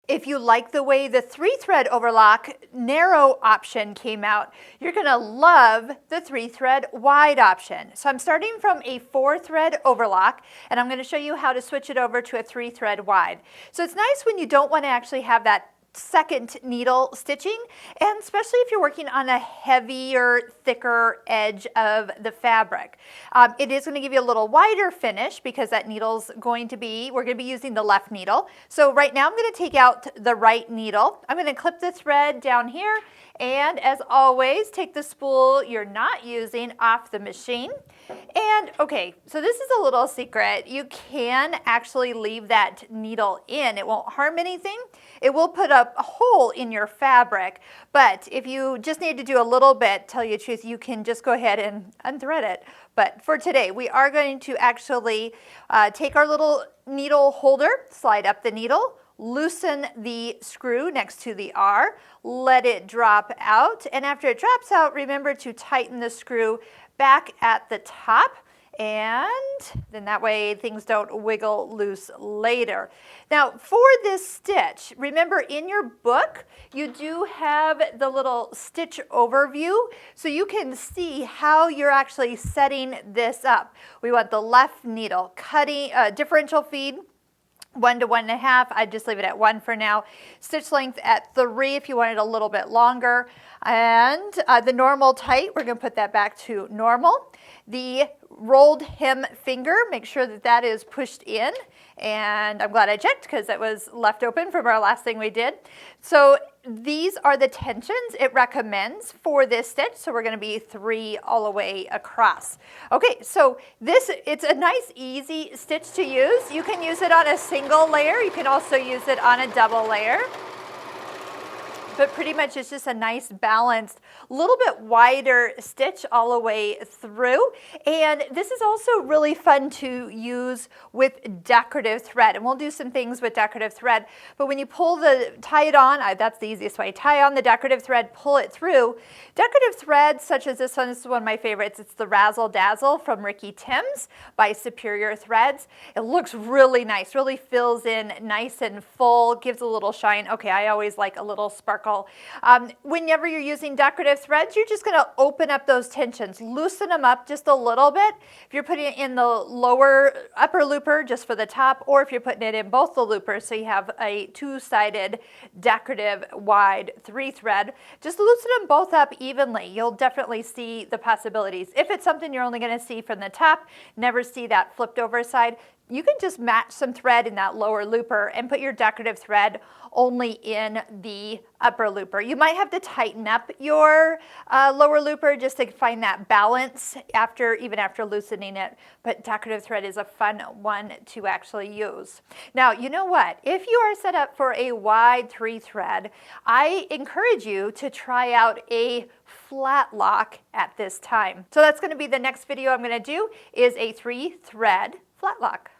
If you like the way the 3-thread overlock narrow option came out, you're gonna love the 3-thread wide option. So I'm starting from a 4-thread overlock, and I'm gonna show you how to switch it over to a 3-thread wide. So it's nice when you don't wanna actually have that second needle stitching, and especially if you're working on a heavier, thicker edge of the fabric. It is going to give you a little wider finish because that needle's going to be, we're going to be using the left needle. So right now I'm going to take out the right needle. I'm going to clip the thread down here, and as always, take the spool you're not using off the machine. And okay, so this is a little secret. You can actually leave that needle in. It won't harm anything. It will put a hole in your fabric, but if you just need to do a little bit, tell you the truth, you can just go ahead and unthread it. But for today, we are going to actually take our little needle holder, slide up the needle, loosen the screw next to the R, let it drop out, and after it drops out, remember to tighten the screw back at the top, and then that way things don't wiggle loose later. Now for this stitch, remember in your book you do have the little stitch overview so you can see how you're actually setting this up. We want the left needle cutting, differential feed 1 to 1.5. I'd just leave it at 1 for now. Stitch length at 3 if you want it a little bit longer. And the normal tight, we're going to put that back to normal. The rolled hem finger, make sure that that is pushed in. And I'm glad I checked because that was left open from our last thing we did. So these are the tensions it recommends for this stitch. So we're going to be 3 all the way across. Okay, so it's a nice easy stitch to use. You can use it on a single layer. You can also use it on a double layer. But pretty much it's just a nice balanced, little bit wider stitch all the way through. And this is also really fun to use with decorative thread. And we'll do some things with decorative thread. But when you tie it on, that's the easiest way. Tie on the decorative thread, pull it through. Decorative threads such as this one is one of my favorites. It's the Razzle Dazzle from Ricky Timms by Superior Threads. It looks really nice, really fills in nice and full, gives a little shine. Okay, I always like a little sparkle. Whenever you're using decorative threads, you're just going to open up those tensions, loosen them up just a little bit. If you're putting it in the upper looper just for the top, or if you're putting it in both the loopers so you have a 2-sided decorative wide 3-thread, just loosen them both up evenly. You'll definitely see the possibilities. If it's something you're only going to see from the top, never see that flipped over side, you can just match some thread in that lower looper and put your decorative thread only in the upper looper. You might have to tighten up your lower looper just to find that balance even after loosening it, but decorative thread is a fun one to actually use. Now, you know what? If you are set up for a wide 3-thread, I encourage you to try out a flat lock at this time. So that's going to be the next video I'm going to do, is a 3-thread flat lock.